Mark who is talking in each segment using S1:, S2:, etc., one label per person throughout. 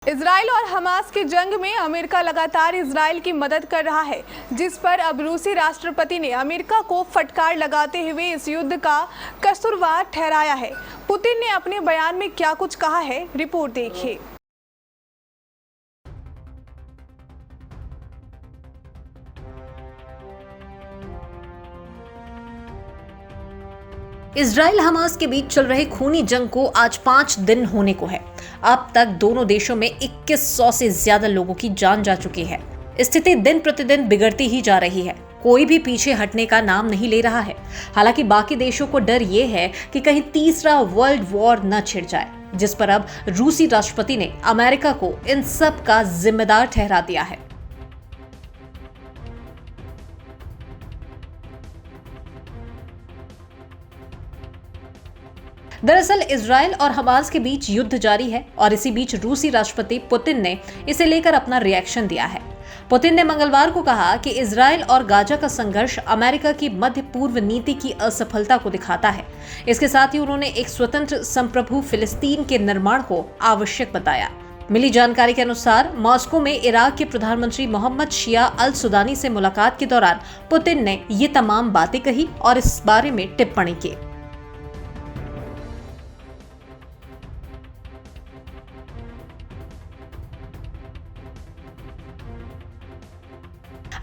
S1: Israel और Hamas की जंग में अमेरिका लगातार इजराइल की मदद कर रहा है, जिस पर अब रूसी राष्ट्रपति ने अमेरिका को फटकार लगाते हुए इस युद्ध का कसूरवार ठहराया है। पुतिन ने अपने बयान में क्या कुछ कहा है, रिपोर्ट देखिए।
S2: इजराइल हमास के बीच चल रहे खूनी जंग को आज 5 दिन होने को है। अब तक दोनों देशों में 2100 से ज्यादा लोगों की जान जा चुकी है। स्थिति दिन प्रतिदिन बिगड़ती ही जा रही है। कोई भी पीछे हटने का नाम नहीं ले रहा है। हालांकि बाकी देशों को डर ये है कि कहीं तीसरा वर्ल्ड वॉर न छिड़ जाए, जिस पर अब रूसी राष्ट्रपति ने अमेरिका को इन सब का जिम्मेदार ठहरा दिया है। दरअसल इजराइल और हमास के बीच युद्ध जारी है और इसी बीच रूसी राष्ट्रपति पुतिन ने इसे लेकर अपना रिएक्शन दिया है। पुतिन ने मंगलवार को कहा कि इजराइल और गाजा का संघर्ष अमेरिका की मध्य पूर्व नीति की असफलता को दिखाता है। इसके साथ ही उन्होंने एक स्वतंत्र संप्रभु फिलिस्तीन के निर्माण को आवश्यक बताया। मिली जानकारी के अनुसार मॉस्को में इराक के प्रधानमंत्री मोहम्मद शिया अल सुदानी से मुलाकात के दौरान पुतिन ने ये तमाम बातें कही और इस बारे में टिप्पणी की।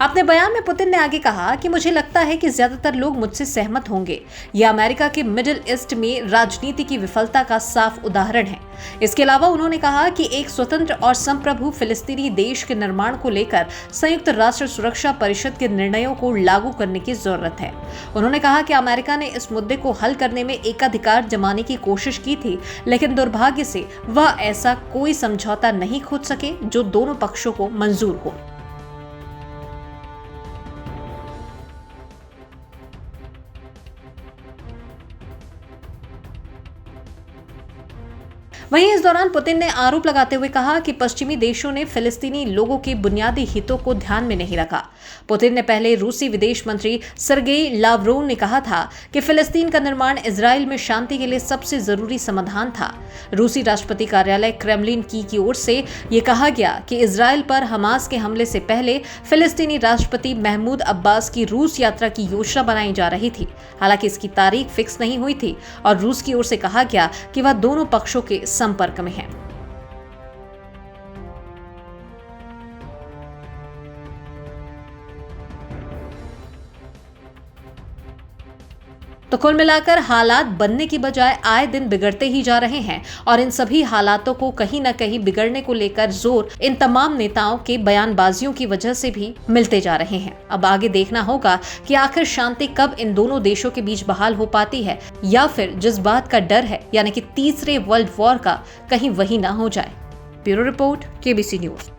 S2: अपने बयान में पुतिन ने आगे कहा कि मुझे लगता है कि ज्यादातर लोग मुझसे सहमत होंगे। यह अमेरिका के मिडिल ईस्ट में राजनीति की विफलता का साफ उदाहरण है। इसके अलावा उन्होंने कहा कि एक स्वतंत्र और संप्रभु फिलिस्तीनी देश के निर्माण को लेकर संयुक्त राष्ट्र सुरक्षा परिषद के निर्णयों को लागू करने की जरूरत है। उन्होंने कहा कि अमेरिका ने इस मुद्दे को हल करने में एकाधिकार जमाने की कोशिश की थी, लेकिन दुर्भाग्य से वह ऐसा कोई समझौता नहीं खोज सके जो दोनों पक्षों को मंजूर हो। वहीं इस दौरान पुतिन ने आरोप लगाते हुए कहा कि पश्चिमी देशों ने फिलिस्तीनी लोगों के बुनियादी हितों को ध्यान में नहीं रखा। पुतिन ने पहले रूसी विदेश मंत्री सर्गेई लावरोव ने कहा था कि फिलिस्तीन का निर्माण इजराइल में शांति के लिए सबसे जरूरी समाधान था। रूसी राष्ट्रपति कार्यालय क्रेमलिन की ओर से यह कहा गया कि इजराइल पर हमास के हमले से पहले फिलिस्तीनी राष्ट्रपति महमूद अब्बास की रूस यात्रा की योजना बनाई जा रही थी। हालांकि इसकी तारीख फिक्स नहीं हुई थी और रूस की ओर से कहा गया कि वह दोनों पक्षों के संपर्क में है। तो कुल मिलाकर हालात बनने की बजाय आए दिन बिगड़ते ही जा रहे हैं और इन सभी हालातों को कहीं न कहीं बिगड़ने को लेकर जोर इन तमाम नेताओं के बयानबाजियों की वजह से भी मिलते जा रहे हैं। अब आगे देखना होगा कि आखिर शांति कब इन दोनों देशों के बीच बहाल हो पाती है, या फिर जिस बात का डर है यानी कि तीसरे वर्ल्ड वॉर का कहीं वही ना हो जाए। Bureau report, KBC news.